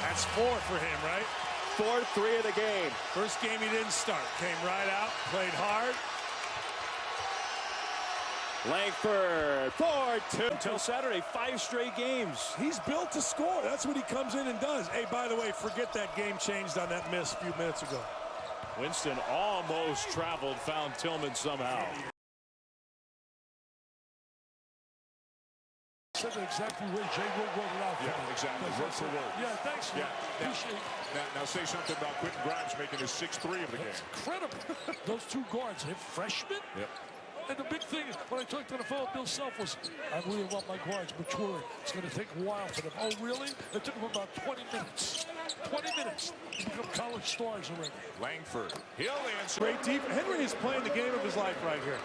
That's 4 for him, right? 4th 3 of the game. First game he didn't start. Came right out, played hard. Langford, 4-2. Until Saturday, 5 straight games. He's built to score. That's what he comes in and does. Hey, by the way, forget that game changed on that miss a few minutes ago. Winston almost traveled, found Tillman somehow. Said exactly where Jay Will wrote it out. Yeah, exactly. Word for word. Yeah, thanks. Yeah. Appreciate it. Now say something about Quentin Grimes making his 6th 3 of the game. Incredible. Those 2 guards, they're freshmen. Yep. And the big thing is, when I talked to the fellow Bill Self was, I really want my guards maturing. It's going to take a while for them. Oh, really? It took them about 20 minutes. 20 minutes to become college stars already. Langford. He'll answer. Great defense. Henry is playing the game of his life right here.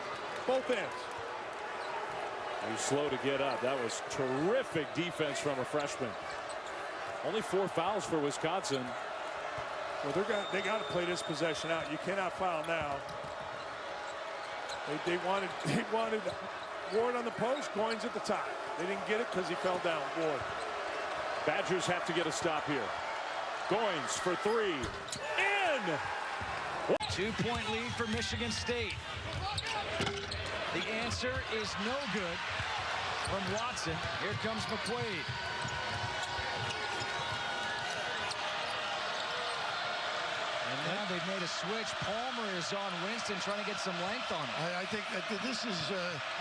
Both ends. He's slow to get up. That was terrific defense from a freshman. Only 4 fouls for Wisconsin. Well, they got to play this possession out. You cannot foul now. They wanted Ward on the post, Goins at the top. They didn't get it because he fell down. Ward. Badgers have to get a stop here. Goins for 3. In! 2-point lead for Michigan State. The answer is no good from Watson. Here comes McQuaid. And now they've made a switch. Palmer is on Winston, trying to get some length on him. I think this is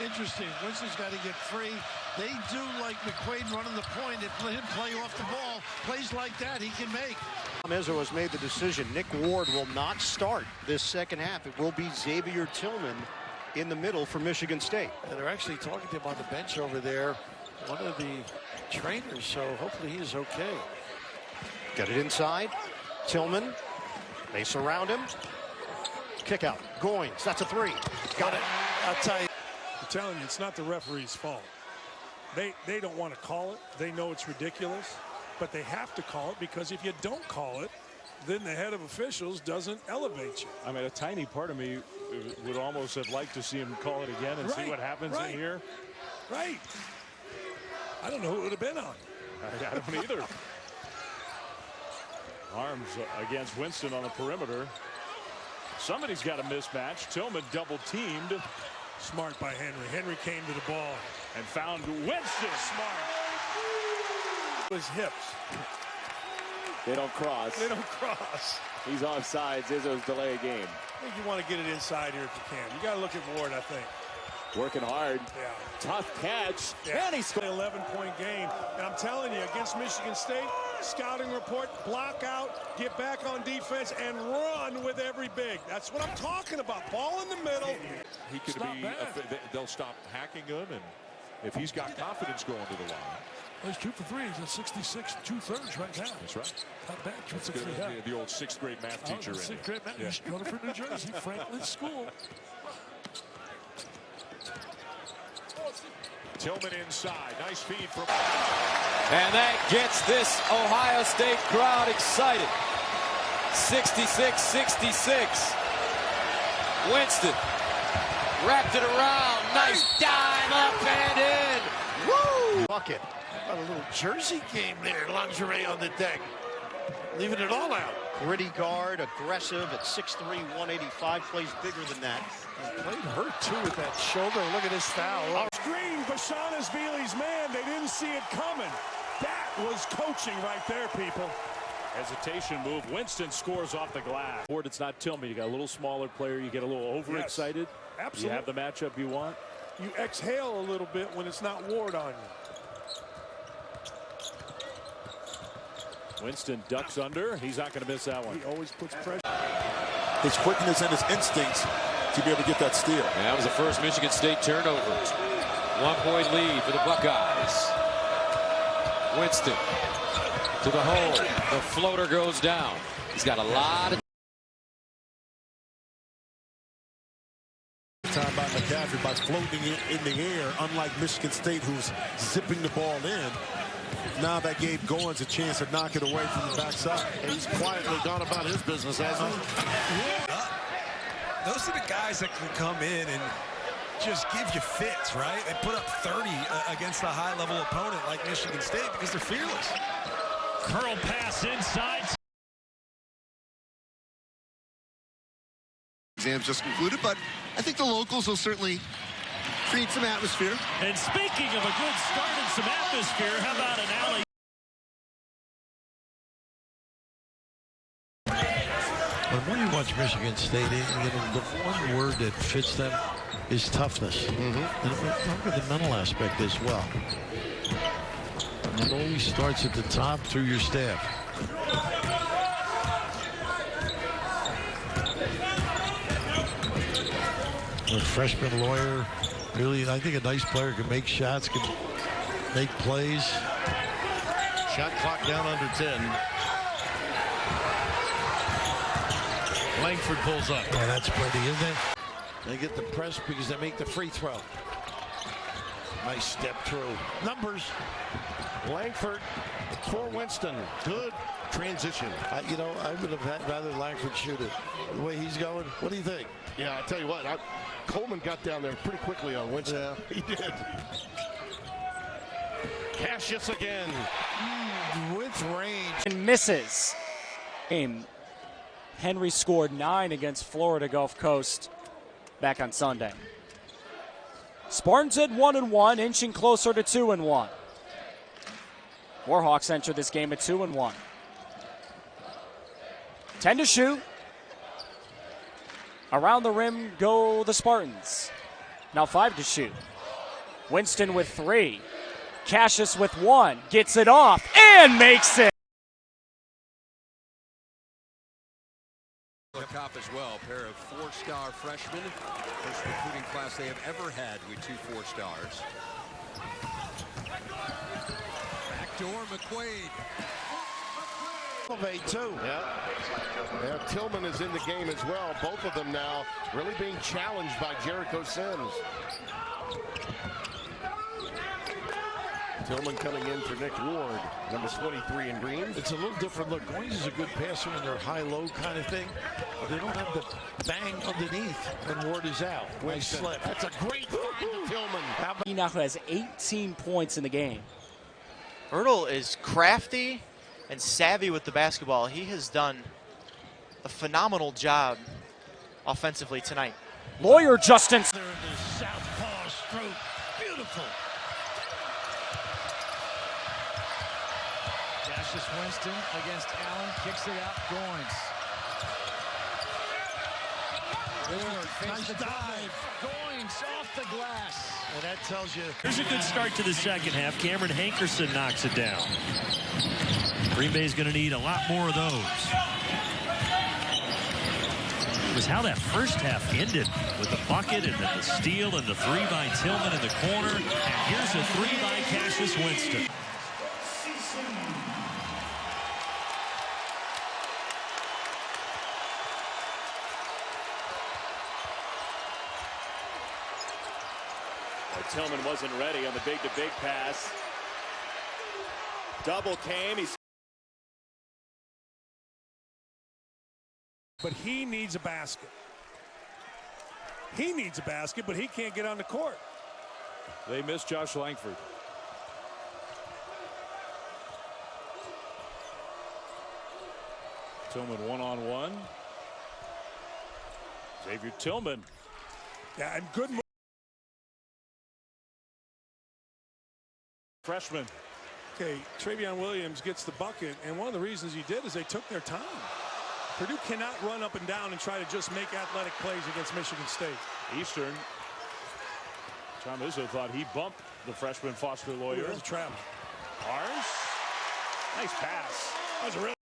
interesting. Winston's got to get free. They do like McQuaid running the point. They let him play off the ball. Plays like that he can make. Izzo has made the decision. Nick Ward will not start this second half. It will be Xavier Tillman in the middle for Michigan State. And they're actually talking to him on the bench over there. One of the trainers, so hopefully he is okay. Get it inside. Tillman. They surround him. Kick out. Goins. That's a 3. Got it. I'll tell you. I'm telling you, it's not the referee's fault. They don't want to call it. They know it's ridiculous. But they have to call it because if you don't call it, then the head of officials doesn't elevate you. I mean, a tiny part of me would almost have liked to see him call it again and see what happens in here. Right. I don't know who it would have been on. I don't either. Arms against Winston on the perimeter. Somebody's got a mismatch. Tillman double teamed. Smart by Henry. Henry came to the ball and found Winston. Smart. His hips. They don't cross. They don't cross. He's offsides. Izzo's delay a game. I think you want to get it inside here if you can. You got to look at Ward, I think. Working hard. Yeah. Tough catch. Yeah. And he scored. 11-point game. And I'm telling you, against Michigan State, scouting report, block out, get back on defense, and run with every big. That's what I'm talking about. Ball in the middle. He could be. They'll stop hacking him, and if he's got confidence going to the line. Well, he's 2 for 3. He's at 66 2/3 right now. That's right. Not bad. That's good. The old 6th grade math teacher. 6th grade math. He's going for New Jersey, Franklin School. Tillman inside. Nice feed from. And that gets this Ohio State crowd excited. 66-66. Winston wrapped it around. Nice dive up and in. Woo! Bucket. Got a little jersey game there. Lingerie on the deck. Leaving it all out. Gritty guard, aggressive at 6'3", 185, plays bigger than that. Played hurt, too, with that shoulder. Look at his foul. Screen, Bashanas-Bealey's man. They didn't see it coming. That was coaching right there, people. Hesitation move. Winston scores off the glass. It's not Tillman. You got a little smaller player. You get a little overexcited. Yes, absolutely. You have the matchup you want. You exhale a little bit when it's not Ward on you. Winston ducks under. He's not going to miss that one. He always puts pressure. His quickness and his instincts to be able to get that steal. And that was the first Michigan State turnover. 1-point lead for the Buckeyes. Winston to the hole. The floater goes down. He's got a lot of time by McCaffrey by floating it in the air, unlike Michigan State, who's zipping the ball in. Now that gave Goins a chance to knock it away from the backside. He's quietly gone about his business, hasn't he? Those are the guys that can come in and just give you fits, right? They put up 30 against a high-level opponent like Michigan State because they're fearless. Curl pass inside. Exams just concluded, but I think the locals will certainly create some atmosphere. And speaking of a good start and some atmosphere, how about an alley? When you watch Michigan State, the one word that fits them is toughness. And remember the mental aspect as well. And it always starts at the top through your staff. A freshman lawyer, really, I think a nice player can make shots, can make plays. Shot clock down under 10. Langford pulls up. Yeah, that's pretty, isn't it? They get the press because they make the free throw. Nice step through. Numbers. Langford for Winston. Good transition. I would have rather Langford shoot it. The way he's going, what do you think? Yeah, I tell you what, Coleman got down there pretty quickly on Winston. Yeah, he did. Cassius again. With range. And misses. Henry scored 9 against Florida Gulf Coast back on Sunday. Spartans at 1-1, inching closer to 2-1. Warhawks enter this game at 2-1. 10 to shoot. Around the rim go the Spartans. Now 5 to shoot. Winston with 3. Cassius with 1. Gets it off and makes it. Cop as well, a pair of 4-star freshmen. First recruiting class they have ever had with 2 4-stars. Backdoor McQuaid. Elevate too. Yeah, Tillman is in the game as well. Both of them now really being challenged by Jericho Sims. Tillman coming in for Nick Ward, number 23 in green. It's a little different look. Goins is a good passer in their high-low kind of thing. But they don't have the bang underneath when Ward is out. Nice slip. That's a great find to Tillman. He now has 18 points in the game. Ertl is crafty and savvy with the basketball. He has done a phenomenal job offensively tonight. Lawyer Justin. Southpaw stroke. Beautiful. Cassius Winston against Allen, kicks it out, Goins. Nice dive. Goins off the glass. And that tells you. Here's a good start to the second half. Cameron Hankerson knocks it down. Green Bay's going to need a lot more of those. It was how that first half ended with the bucket and then the steal and the 3 by Tillman in the corner. And here's a 3 by Cassius Winston. Tillman wasn't ready on the big-to-big pass. Double came. But he needs a basket. He needs a basket, but he can't get on the court. They miss Josh Langford. Tillman one-on-one. Xavier Tillman. Yeah, and good move. Freshman. Okay, Travion Williams gets the bucket, and one of the reasons he did is they took their time. Purdue cannot run up and down and try to just make athletic plays against Michigan State. Eastern. Tom Izzo thought he bumped the freshman Foster Lawyer. There's a travel. Barnes. Nice pass. That was a real.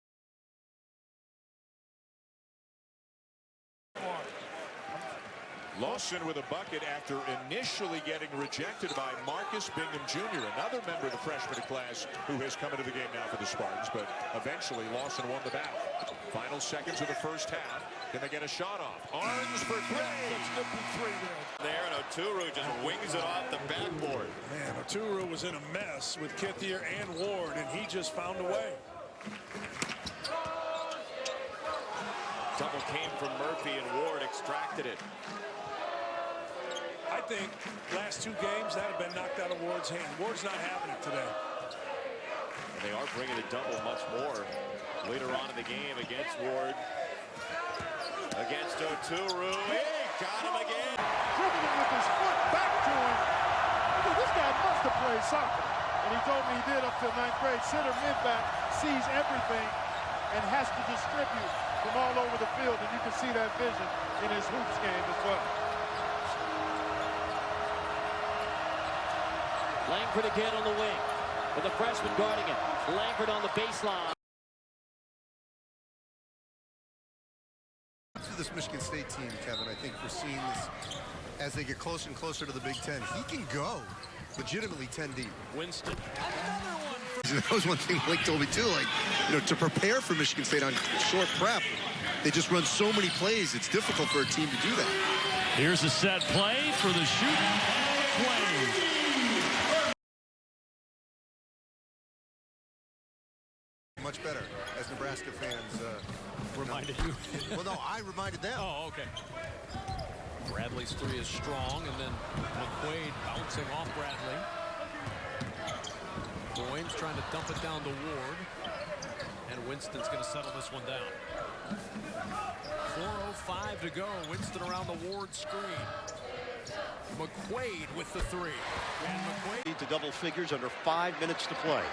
Lawson with a bucket after initially getting rejected by Marcus Bingham Jr., another member of the freshman class who has come into the game now for the Spartans, but eventually Lawson won the battle. Final seconds of the first half. Can they get a shot off? Arns for three. There, and Oturu just wings it off the backboard. Man, Oturu was in a mess with Kithier and Ward, and he just found a way. Double came from Murphy, and Ward extracted it. I think last two games that have been knocked out of Ward's hand. Ward's not having it today. And they are bringing the double much more later on in the game against Ward. Against Oturu. He got him again. Dribbling it with his foot back to him. This guy must have played soccer. And he told me he did up till 9th grade. Center mid-back sees everything and has to distribute from all over the field. And you can see that vision in his hoops game as well. Langford again on the wing with the freshman guarding it. Langford on the baseline. To this Michigan State team, Kevin, I think we're seeing this as they get closer and closer to the Big Ten. He can go legitimately 10 deep. Winston. That was one thing Blake told me too, like, you know, to prepare for Michigan State on short prep, they just run so many plays, it's difficult for a team to do that. Here's a set play for the shooting play. Much better, as Nebraska fans reminded you. Well, no, I reminded them. Oh, okay. Bradley's three is strong, and then McQuaid bouncing off Bradley. Goins trying to dump it down to Ward, and Winston's going to settle this one down. 4:05 to go. Winston around the Ward screen. McQuaid with the three. And McQuaid to double figures under 5 minutes to play.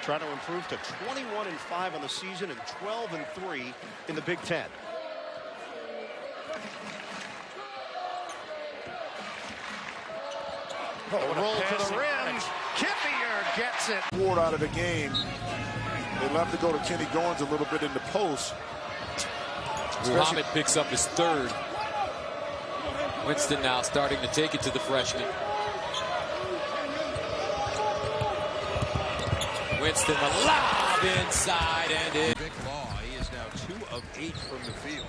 Trying to improve to 21-5 on the season and 12-3 in the Big Ten. Roll to the rim. Kithier gets it. Ward out of the game. They left to go to Kenny Goins a little bit in the post. Muhammad picks up his third. Winston now starting to take it to the freshman. Winston, the lob inside and in. Vic Law, he is now 2 of 8 from the field.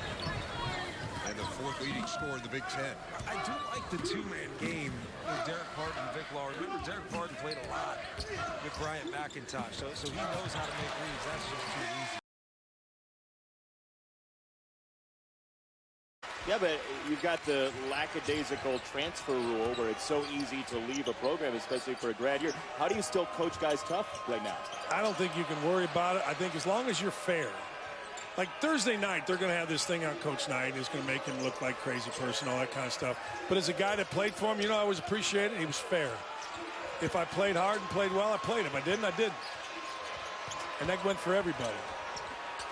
And the 4th leading scorer in the Big Ten. I do like the two-man game with Derek Parton and Vic Law. Remember, Derek Parton played a lot with Bryant McIntosh, so he knows how to make reads. That's just too easy. Yeah, but you've got the lackadaisical transfer rule where it's so easy to leave a program, especially for a grad year. How do you still coach guys tough right now? I don't think you can worry about it. I think as long as you're fair. Like Thursday night, they're going to have this thing on Coach Knight. It's going to make him look like a crazy person, all that kind of stuff. But as a guy that played for him, you know, I always appreciate it. He was fair. If I played hard and played well, I played him. I didn't, I didn't. And that went for everybody.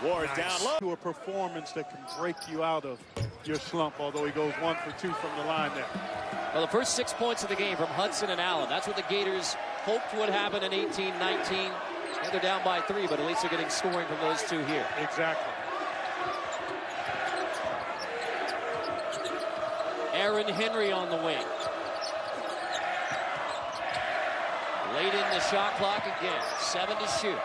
Ward Nice. down low. To a performance that can break you out of your slump, although he goes 1 for 2 from the line there. Well, the first 6 points of the game from Hudson and Allen. That's what the Gators hoped would happen in 18-19. And they're down by 3, but at least they're getting scoring from those two here. Exactly. Aaron Henry on the wing. Late in the shot clock again. 7 to shoot.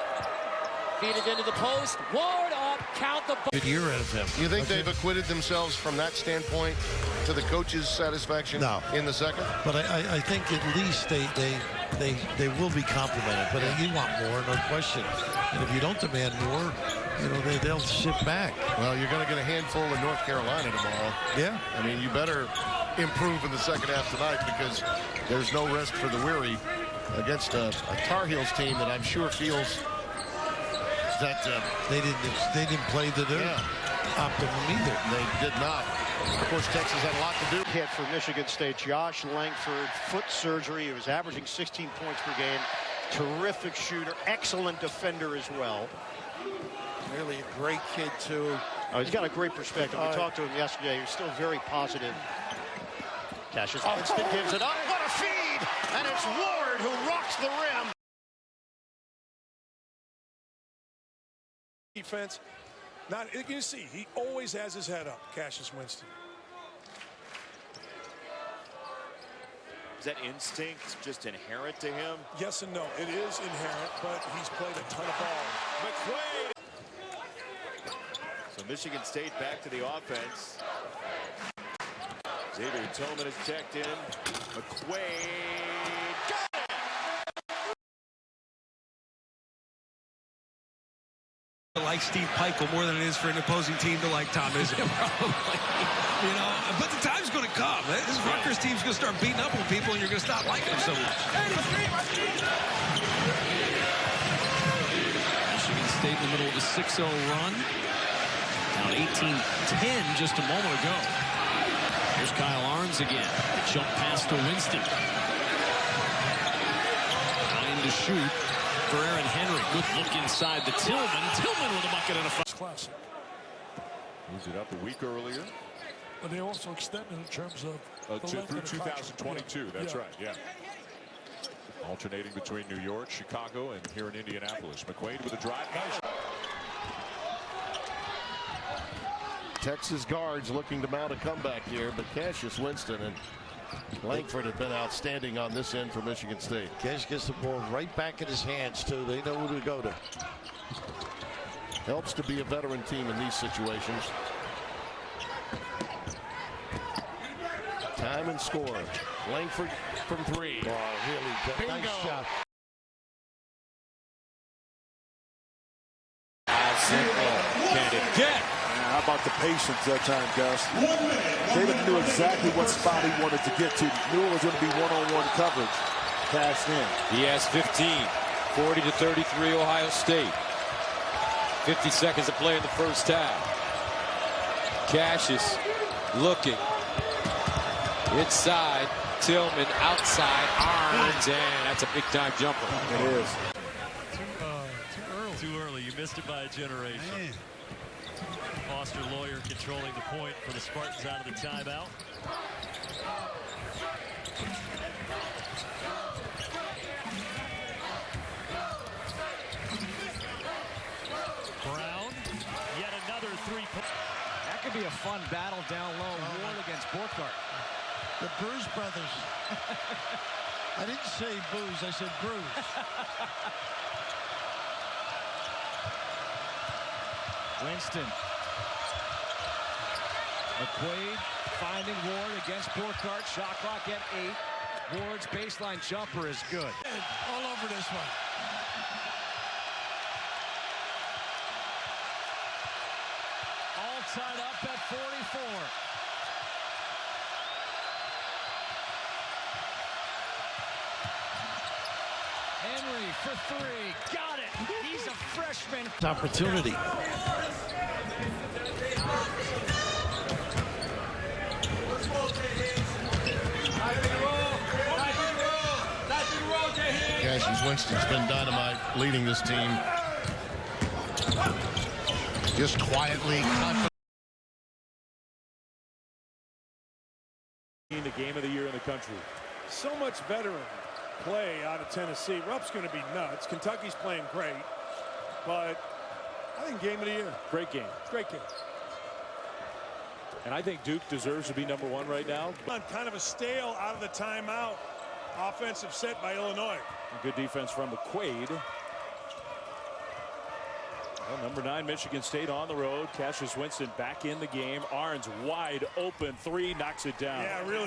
Feed it into the post. Ward up. Count the ball. Good year out of him. You think they've acquitted themselves from that standpoint to the coach's satisfaction in the second? But I think at least they will be complimented. But you want more, no question. And if you don't demand more, you know, they'll shift back. Well, you're going to get a handful in North Carolina tomorrow. Yeah. I mean, you better improve in the second half tonight because there's no rest for the weary against a Tar Heels team that I'm sure feels that they didn't play the optimum either. They did not. Of course, Texas had a lot to do. Hit for Michigan State. Josh Langford, foot surgery. He was averaging 16 points per game. Terrific shooter, excellent defender as well. Really a great kid too. Oh, he's got a great perspective. We talked to him yesterday. He was still very positive. Cassius Winston gives it up. What a feed! And it's Ward who rocks the rim. Defense. Not, you can see, he always has his head up, Cassius Winston. Is that instinct just inherent to him? Yes and no. It is inherent, but he's played a ton of ball. McQuaid. So Michigan State back to the offense. Xavier Tillman is checked in. McQuaid. Like Steve Peichel more than it is for an opposing team to like Tom Izzo. Probably. You know, but the time's going to come. This Rutgers team's going to start beating up on people, and you're going to stop liking them so much. Michigan State in the middle of a 6-0 run. Down 18-10 just a moment ago. Here's Kyle Arns again. Jump pass to Winston. Trying to shoot for Aaron Henry. Good look inside the Tillman. Tillman with a bucket and a foul. Classic. Moved it up a week earlier. But they also extended in terms of through 2022. That's right. Yeah. Alternating between New York, Chicago, and here in Indianapolis. McQuaid with a drive. Texas guards looking to mount a comeback here, but Cassius Winston and Langford have been outstanding on this end for Michigan State. Cash gets the ball right back in his hands, too. They know who to go to. Helps to be a veteran team in these situations. Time and score. Langford from three. Oh, really good. Nice shot. Can it get? How about the patience that time, Gus? David knew exactly what spot he wanted to get to. Knew it was going to be one-on-one coverage. Passed in. He has 15. 40-33 Ohio State. 50 seconds to play in the first half. Cassius looking. Inside. Tillman outside. Arns, and that's a big-time jumper. It is. Too early. You missed it by a generation. Man. Foster Lawyer controlling the point for the Spartans out of the timeout. Brown, yet another three-point. That could be a fun battle down low. Ward against Borkart. The Bruise brothers. I didn't say booze, I said bruise. Winston. McQuaid finding Ward against Borkart. Shot clock at 8. Ward's baseline jumper is good. All over this one. All tied up at 44. Henry for 3. Got it. He's a freshman. Opportunity. Cassius Winston's been dynamite leading this team. Just quietly, confident. The game of the year in the country. So much veteran play out of Tennessee. Rupp's going to be nuts. Kentucky's playing great, but I think game of the year. Great game. Great game. And I think Duke deserves to be #1 right now. Kind of a stale out of the timeout offensive set by Illinois. Good defense from McQuaid. Well, number 9, Michigan State on the road. Cassius Winston back in the game. Arns wide open 3, knocks it down. Yeah, really.